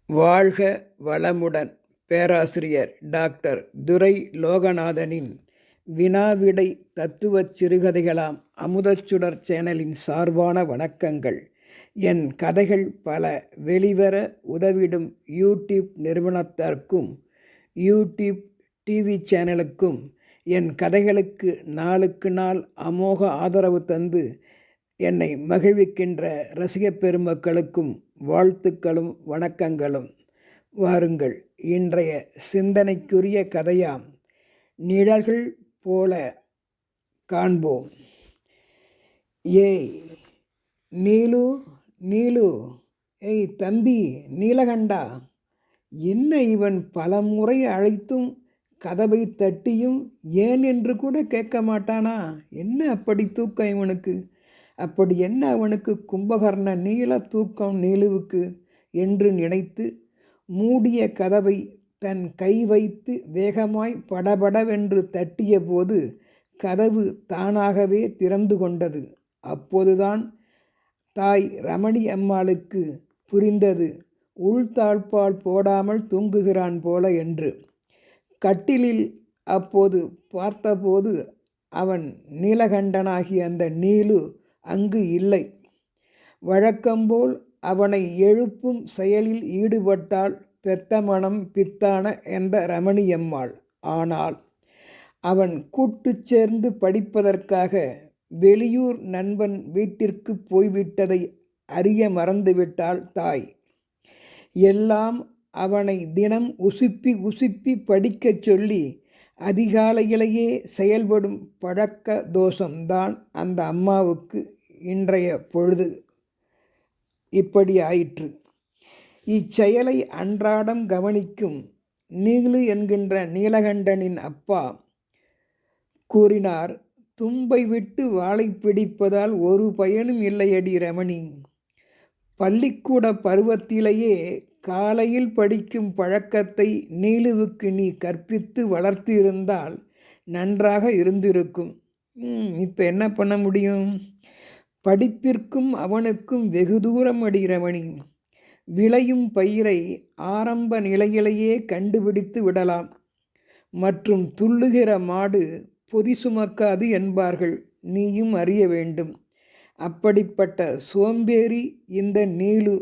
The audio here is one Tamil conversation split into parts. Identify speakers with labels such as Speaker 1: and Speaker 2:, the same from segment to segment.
Speaker 1: வாழ்க வளமுடன்! பேராசிரியர் டாக்டர் துரை லோகநாதனின் வினாவிடை தத்துவச் சிறுகதைகளாம் அமுதச்சுடர் சேனலின் சார்பான வணக்கங்கள். என் கதைகள் பல வெளிவர உதவிடும் யூடியூப் நிறுவனத்திற்கும் யூடியூப் டிவி சேனலுக்கும் என் கதைகளுக்கு நாளுக்கு நாள் அமோக ஆதரவு தந்து என்னை மகிழ்விக்கின்ற ரசிகப் பெருமக்களுக்கும் வாழ்த்துக்களும் வணக்கங்களும். வாருங்கள், இன்றைய சிந்தனைக்குரிய கதையாம் நிழல்கள் போல காண்போம். ஏய் நீலு, நீலு, ஏய் தம்பி நீலகண்டா, என்ன இவன் பலமுறை அழைத்தும் கதவை தட்டியும் ஏன் என்று கூட கேட்க மாட்டானா? என்ன அப்படி தூக்கம் இவனுக்கு? அப்படி என்ன அவனுக்கு கும்பகர்ண நீல தூக்கம் நீலுவுக்கு என்று நினைத்து மூடிய கதவை தன் கை வைத்து வேகமாய் படபடவென்று தட்டிய போது கதவு தானாகவே திறந்து கொண்டது. அப்போதுதான் தாய் ரமணி அம்மாளுக்கு புரிந்தது, உள்தாழ்பால் போடாமல் தூங்குகிறான் போல என்று. கட்டிலில் அப்போது பார்த்தபோது அவன் நீலகண்டனாகிய அந்த நீலு அங்கு இல்லை. வழக்கம்போல் அவனை எழுப்பும் செயலில் ஈடுபட்டாள் பெத்த மனம் பித்தான என்ற ரமணியம்மாள். ஆனால் அவன் கூட்டு சேர்ந்து படிப்பதற்காக வெளியூர் நண்பன் வீட்டிற்கு போய்விட்டதை அறிய மறந்துவிட்டாள் தாய். எல்லாம் அவனை தினம் உசுப்பி உசுப்பி படிக்கச் சொல்லி அதிகாலையிலேயே செயல்படும் பழக்க தோஷம்தான் அந்த அம்மாவுக்கு இன்றைய பொழுது இப்படி ஆயிற்று. இச்செயலை அன்றாடம் கவனிக்கும் நீலு என்கின்ற நீலகண்டனின் அப்பா கூறினார், தும்பை விட்டு வாளை பிடிப்பதால் ஒரு பயனும் இல்லையடி ரமணி. பள்ளிக்கூட பருவத்திலேயே காலையில் படிக்கும் பழக்கத்தை நீலுவுக்கு நீ கற்பித்து வளர்த்திருந்தால் நன்றாக இருந்திருக்கும். இப்போ என்ன பண்ண முடியும்? படிப்பிற்கும் அவனுக்கும் வெகு தூரம் அடி ரமணி. விளையும் பயிரை ஆரம்ப நிலையிலேயே கண்டுபிடித்து விடலாம். மற்றும் துள்ளுகிற மாடு பொதி சுமக்காது என்பார்கள், நீயும் அறிய வேண்டும். அப்படிப்பட்ட சோம்பேறி இந்த நீலு.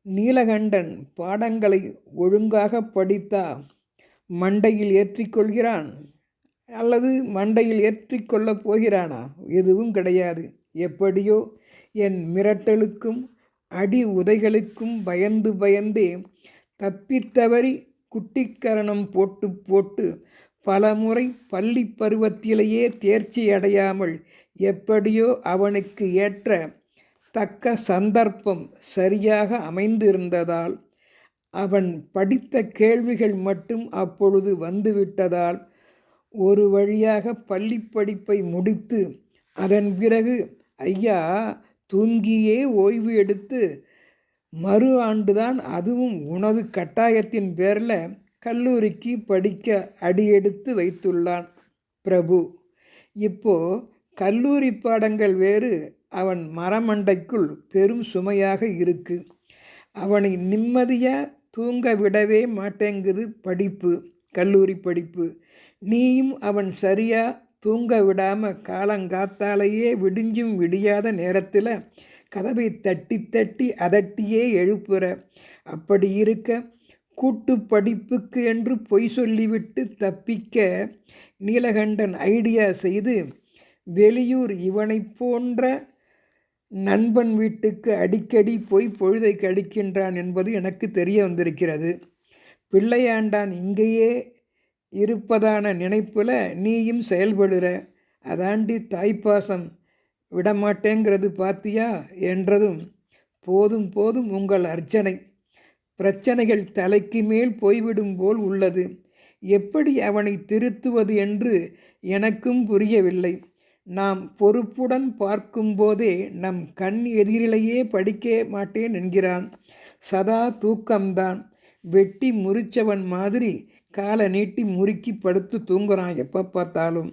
Speaker 1: நீலகண்டன் பாடங்களை ஒழுங்காக படித்தா மண்டையில் ஏற்றிக்கொள்கிறான் அல்லது மண்டையில் ஏற்றிக்கொள்ளப் போகிறானா? எதுவும் கிடையாது. எப்படியோ என் மிரட்டலுக்கும் அடி உதைகளுக்கும் பயந்து பயந்தே தப்பித்தவறி குட்டிக்கரணம் போட்டு போட்டு பலமுறை பள்ளி பருவத்திலேயே தேர்ச்சி அடையாமல் எப்படியோ அவனுக்கு ஏற்ற தக்க சந்தர்ப்பம் சரியாக அமைந்திருந்ததால், அவன் படித்த கேள்விகள் மட்டும் அப்பொழுது வந்துவிட்டதால் ஒரு வழியாக பள்ளி படிப்பை முடித்து அதன் பிறகு ஐயா தூங்கியே ஓய்வு எடுத்து மறு ஆண்டுதான், அதுவும் உனது கட்டாயத்தின் பேரில் கல்லூரிக்கு படிக்க அடியெடுத்து வைத்துள்ளான் பிரபு. இப்போ கல்லூரி பாடங்கள் வேறு அவன் மரமண்டைக்குள் பெரும் சுமையாக இருக்கு. அவனை நிம்மதியாக தூங்க விடவே மாட்டேங்குது படிப்பு, கல்லூரி படிப்பு. நீயும் அவன் சரியாக தூங்க விடாமல் காலங்காத்தாலேயே விடிஞ்சும் விடியாத நேரத்தில் கதவை தட்டி தட்டி அதட்டியே எழுப்புற. அப்படி இருக்க கூட்டு படிப்புக்கு என்று பொய் சொல்லிவிட்டு தப்பிக்க நீலகண்டன் ஐடியா செய்து வெளியூர் இவனை போன்ற நண்பன் வீட்டுக்கு அடிக்கடி போய் பொழுதை கழிக்கின்றான் என்பது எனக்கு தெரிய வந்திருக்கிறது. பிள்ளையாண்டான் இங்கேயே இருப்பதான நினைப்பில் நீயும் செயல்படுற. அதாண்டி தாய்ப்பாசம் விடமாட்டேங்கிறது பாத்தியா என்றதும், போதும் போதும் உங்கள் அர்ச்சனை. பிரச்சனைகள் தலைக்கு மேல் போய்விடும் போல் உள்ளது. எப்படி அவனை திருத்துவது என்று எனக்கும் புரியவில்லை. நாம் பொறுப்புடன் பார்க்கும்போதே நம் கண் எதிரிலேயே படிக்க மாட்டேன் என்கிறான். சதா தூக்கம்தான். வெட்டி முறிச்சவன் மாதிரி காலை நீட்டி முறுக்கி படுத்து தூங்குறான் எப்போ பார்த்தாலும்.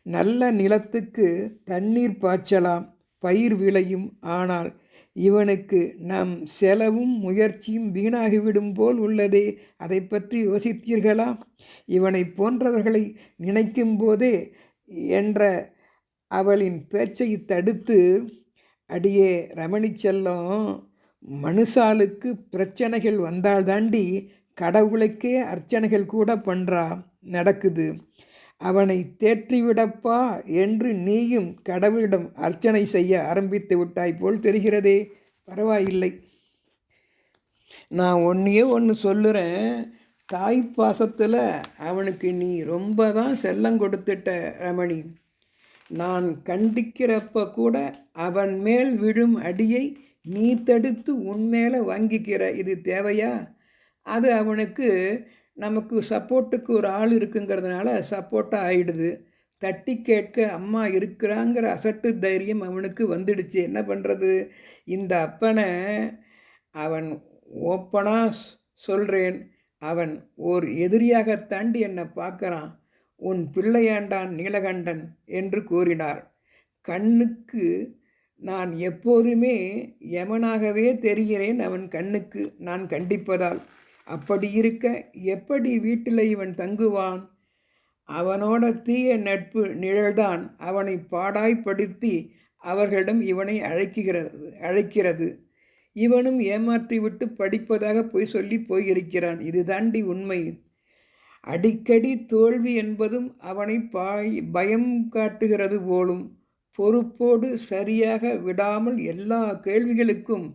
Speaker 1: நல்ல நிலத்துக்கு தண்ணீர் பாய்ச்சலாம், பயிர் விளையும். ஆனால் இவனுக்கு நம் செலவும் முயற்சியும் வீணாகிவிடும் போல் உள்ளதே, அதை பற்றி யோசித்தீர்களா? இவனை போன்றவர்களை நினைக்கும் போதே என்ற அவளின் பேச்சை தடுத்து, அடியே ரமணி செல்லம், மனுஷாளுக்கு பிரச்சனைகள் வந்தால் தாண்டி கடவுளுக்கே அர்ச்சனைகள் கூட பண்ணுறா நடக்குது. அவனை தேற்றிவிடப்பா என்று நீயும் கடவுளிடம் அர்ச்சனை செய்ய ஆரம்பித்து விட்டாய் போல் தெரிகிறதே. பரவாயில்லை, நான் ஒன்றையே ஒன்று சொல்லுறேன். தாய் பாசத்தில் அவனுக்கு நீ ரொம்ப தான் செல்லம் கொடுத்துட்ட ரமணி. நான் கண்டிக்கிறப்ப கூட அவன் மேல் விழும் அடியை நீ தடுத்து உன் மேலே வாங்கிக்கிற. இது தேவையா? அது அவனுக்கு நமக்கு சப்போர்ட்டுக்கு ஒரு ஆள் இருக்குங்கிறதுனால சப்போர்ட்டாக ஆகிடுது. தட்டி கேட்க அம்மா இருக்கிறாங்கிற அசட்டு தைரியம் அவனுக்கு வந்துடுச்சு. என்ன பண்ணுறது? இந்த அப்பனை அவன் ஓப்பனாக சொல்கிறேன், அவன் ஓர் எதிரியாக தாண்டி என்னை பார்க்குறான். உன் பிள்ளையாண்டான் நீலகண்டன் என்று கூறினார். கண்ணுக்கு நான் எப்போதுமே யமனாகவே தெரிகிறேன் அவன் கண்ணுக்கு நான் கண்டிப்பதால். அப்படி இருக்க எப்படி வீட்டில் இவன் தங்குவான்? அவனோட தீய நட்பு நிழல்தான் அவனை பாடாய்ப்படுத்தி அவர்களிடம் இவனை அழைக்கிறது. இவனும் ஏமாற்றிவிட்டு படிப்பதாக பொய் சொல்லி போயிருக்கிறான். இது தாண்டி உண்மை. அடிக்கடி தோல்வி என்பதும் அவனை பயம் காட்டுகிறது போலும். பொறுப்போடு சரியாக விடாமல் எல்லா கேள்விகளுக்கும்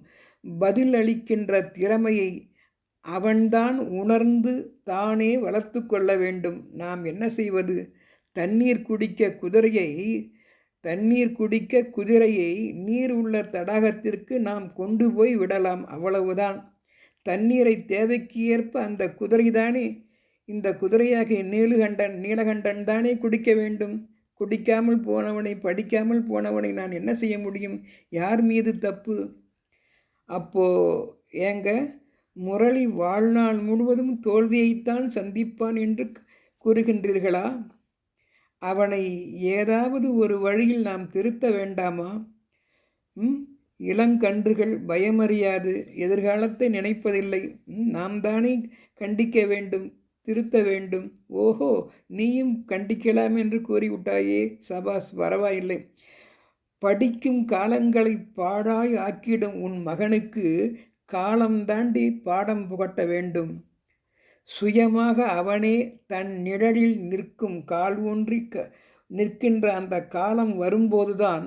Speaker 1: பதில் அளிக்கின்ற திறமையை அவன்தான் உணர்ந்து தானே வளர்த்து கொள்ள வேண்டும். நாம் என்ன செய்வது? தண்ணீர் குடிக்க குதிரையை நீர் உள்ள தடாகத்திற்கு நாம் கொண்டு போய் விடலாம், அவ்வளவுதான். தண்ணீரை தேவைக்கு ஏற்ப அந்த குதிரைதானே, இந்த குதிரையாகிய நீலகண்டன் தானே குடிக்க வேண்டும். குடிக்காமல் போனவனை, படிக்காமல் போனவனை நான் என்ன செய்ய முடியும்? யார் மீது தப்பு? அப்போ ஏங்க முரளி வாழ்நாள் முழுவதும் தோல்வியைத்தான் சந்திப்பான் என்று கூறுகின்றீர்களா? அவனை ஏதாவது ஒரு வழியில் நாம் திருத்த வேண்டாமா? இளங்கன்றுகள் பயமறியாது, எதிர்காலத்தை நினைப்பதில்லை. நாம் தானே கண்டிக்க வேண்டும், திருத்த வேண்டும். ஓஹோ, நீயும் கண்டிக்கலாம் என்று கூறிவிட்டாயே, சபாஸ், பரவாயில்லை. படிக்கும் காலங்களை பாழாய் ஆக்கிடும் உன் மகனுக்கு காலம் தாண்டி பாடம் புகட்ட வேண்டும். சுயமாக அவனே தன் நிழலில் நிற்கும் கால் ஊன்றி நிற்கின்ற அந்த காலம் வரும்போதுதான்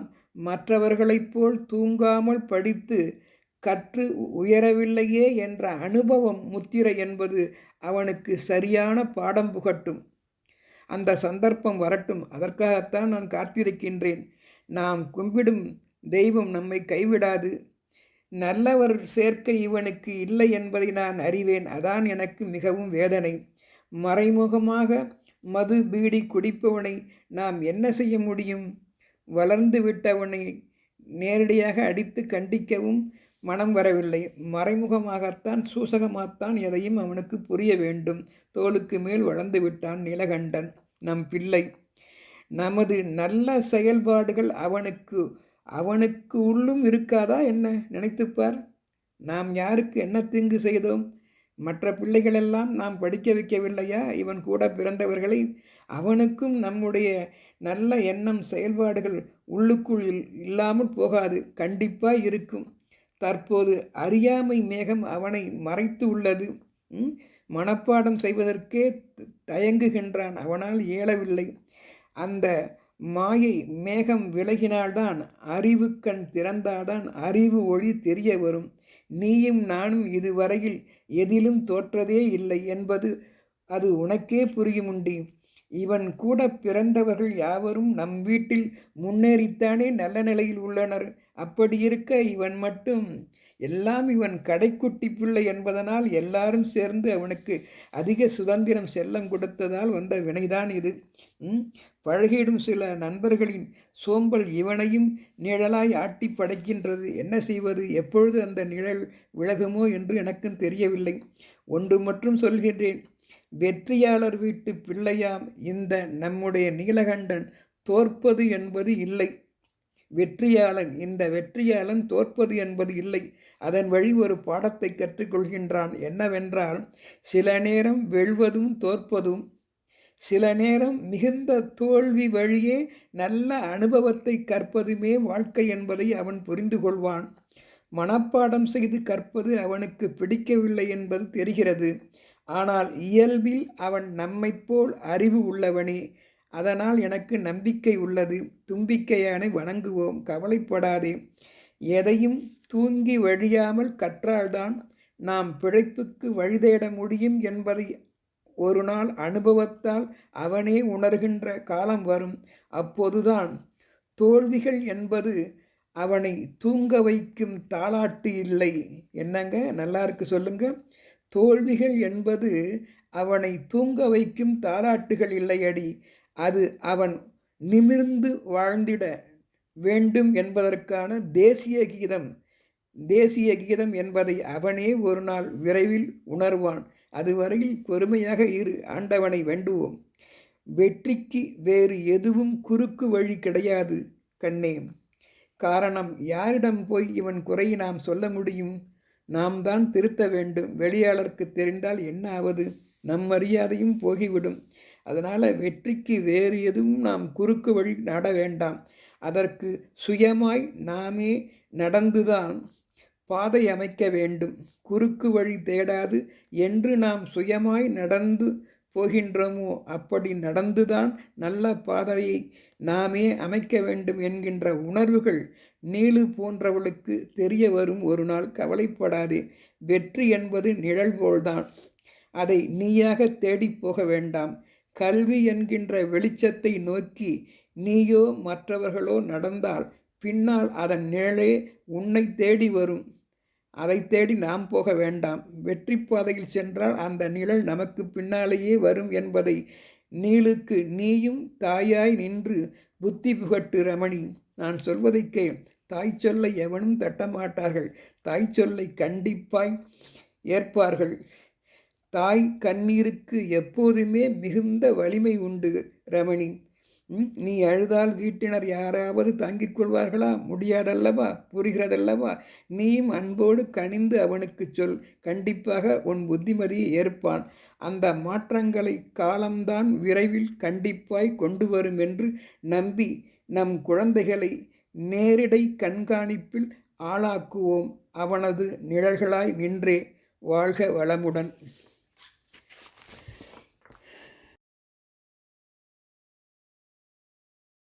Speaker 1: மற்றவர்களைப் போல் தூங்காமல் படித்து கற்று உயரவில்லையே என்ற அனுபவம் முத்திரை என்பது அவனுக்கு சரியான பாடம் புகட்டும். அந்த சந்தர்ப்பம் வரட்டும். அதற்காகத்தான் நான் காத்திருக்கின்றேன். நாம் கும்பிடும் தெய்வம் நம்மை கைவிடாது. நல்லவர் சேர்க்கை இவனுக்கு இல்லை என்பதை நான் அறிவேன். அதான் எனக்கு மிகவும் வேதனை. மறைமுகமாக மது பீடி குடிப்பவனை நாம் என்ன செய்ய முடியும்? வளர்ந்து விட்டவனை நேரடியாக அடித்து கண்டிக்கவும் மனம் வரவில்லை. மறைமுகமாகத்தான், சூசகமாகத்தான் எதையும் அவனுக்கு புரிய வேண்டும். தோளுக்கு மேல் வளர்ந்து விட்டான் நீலகண்டன், நம் பிள்ளை. நமது நல்ல செயல்பாடுகள் அவனுக்கு உள்ளும் இருக்காதா என்ன? நினைத்துப்பார். நாம் யாருக்கு என்ன தீங்கு செய்தோம்? மற்ற பிள்ளைகளெல்லாம் நாம் படிக்க வைக்கவில்லையா? இவன் கூட பிறந்தவர்களை. அவனுக்கும் நம்முடைய நல்ல எண்ணம், செயல்பாடுகள் உள்ளுக்குள் இல்லாமல் போகாது, கண்டிப்பாக இருக்கும். தற்போது அறியாமை மேகம் அவனை மறைத்து உள்ளது. மனப்பாடம் செய்வதற்கே தயங்குகின்றான். அவனால் இயலவில்லை. அந்த மாயை மேகம் விலகினால்தான், அறிவு கண் திறந்தால்தான் அறிவு ஒளி தெரிய வரும். நீயும் நானும் இதுவரையில் எதிலும் தோற்றதே இல்லை என்பது அது உனக்கே புரியுமுண்டி. இவன் கூட பிறந்தவர்கள் யாவரும் நம் வீட்டில் முன்னேறித்தானே நல்ல நிலையில் உள்ளனர். அப்படி இருக்க இவன் மட்டும் எல்லாம் இவன் கடைக்குட்டி பிள்ளை என்பதனால் எல்லாரும் சேர்ந்து அவனுக்கு அதிக சுதந்திரம் செல்லம் கொடுத்ததால் வந்த வினைதான் இது. பழகிடும் சில நண்பர்களின் சோம்பல் இவனையும் நிழலாய் ஆட்டி படைக்கின்றது. என்ன செய்வது? எப்பொழுது அந்த நிழல் விலகுமோ என்று எனக்கும் தெரியவில்லை. ஒன்று மட்டும் சொல்கின்றேன், வெற்றியாளர் வீட்டு பிள்ளையாம் இந்த நம்முடைய நீலகண்டன் தோற்பது என்பது இல்லை. வெற்றியாளன். இந்த வெற்றியாளன் தோற்பது என்பது இல்லை. அதன் வழி ஒரு பாடத்தை கற்றுக்கொள்கின்றான். என்னவென்றால், சில நேரம் வெல்வதும் தோற்பதும், சில நேரம் மிகுந்த தோல்வி வழியே நல்ல அனுபவத்தை கற்பதுமே வாழ்க்கை என்பதை அவன் புரிந்து கொள்வான். மனப்பாடம் செய்து கற்பது அவனுக்கு பிடிக்கவில்லை என்பது தெரிகிறது. ஆனால் இயல்பில் அவன் நம்மைப்போல் அறிவு உள்ளவனே. அதனால் எனக்கு நம்பிக்கை உள்ளது. தும்பிக்கையானை வணங்குவோம், கவலைப்படாதே. எதையும் தூங்கி வழியாமல் கற்றால்தான் நாம் பிழைப்புக்கு வழிதேட முடியும் என்பதை ஒரு நாள் அனுபவத்தால் அவனே உணர்கின்ற காலம் வரும். அப்போதுதான் தோல்விகள் என்பது அவனை தூங்க வைக்கும் தாலாட்டு இல்லை. என்னங்க, நல்லா இருக்கு சொல்லுங்க. தோல்விகள் என்பது அவனை தூங்க வைக்கும் தாலாட்டுகள் இல்லையடி. அது அவன் நிமிர்ந்து வாழ்ந்திட வேண்டும் என்பதற்கான தேசிய கீதம். தேசிய கீதம் என்பதை அவனே ஒரு நாள் விரைவில் உணர்வான். அதுவரையில் பொறுமையாக இரு, ஆண்டவனை வேண்டுவோம். வெற்றிக்கு வேறு எதுவும் குறுக்கு வழி கிடையாது கண்ணே. காரணம், யாரிடம் போய் இவன் குறையை நாம் சொல்ல முடியும்? நாம் தான் திருத்த வேண்டும். வெளியாளருக்கு தெரிந்தால் என்ன ஆவது? நம் மரியாதையும் போகிவிடும். அதனால் வெற்றிக்கு வேறு எதுவும் நாம் குறுக்கு வழி நாட வேண்டாம். அதற்கு சுயமாய் நாமே நடந்துதான் பாதை அமைக்க வேண்டும். குறுக்கு வழி தேடாது என்று நாம் சுயமாய் நடந்து போகின்றோமோ, அப்படி நடந்துதான் நல்ல பாதையை நாமே அமைக்க வேண்டும் என்கின்ற உணர்வுகள் நீலு போன்றவளுக்கு தெரிய வரும் ஒரு நாள். கவலைப்படாதே. வெற்றி என்பது நிழல் போல்தான். அதை நீயாக தேடி போக வேண்டாம். கல்வி என்கின்ற வெளிச்சத்தை நோக்கி நீயோ மற்றவர்களோ நடந்தால் பின்னால் அதன் நிழலே உன்னை தேடி வரும். அதை தேடி நாம் போக வேண்டாம். வெற்றி பாதையில் சென்றால் அந்த நிழல் நமக்கு பின்னாலேயே வரும் என்பதை நீலுக்கு நீயும் தாயாய் நின்று புத்தி புகட்டு ரமணி. நான் சொல்வதை கேள். தாய் சொல்லை எவனும் தட்டமாட்டார்கள். தாய் சொல்லை கண்டிப்பாய் ஏற்பார்கள். தாய் கண்ணீருக்கு எப்போதுமே மிகுந்த வலிமை உண்டு ரமணி. நீ அழுதால் வீட்டினர் யாராவது தாங்கிக் கொள்வார்களா? முடியாதல்லவா? புரிகிறதல்லவா? நீயும் அன்போடு கனிந்து அவனுக்கு சொல். கண்டிப்பாக உன் புத்திமதியை ஏற்பான். அந்த மாற்றங்களை காலம்தான் விரைவில் கண்டிப்பாய் கொண்டு வரும் என்று நம்பி நம் குழந்தைகளை நேரிடை கண்காணிப்பில் ஆளாக்குவோம். அவனது நிழல்களாய் நின்றே. வாழ்க வளமுடன்.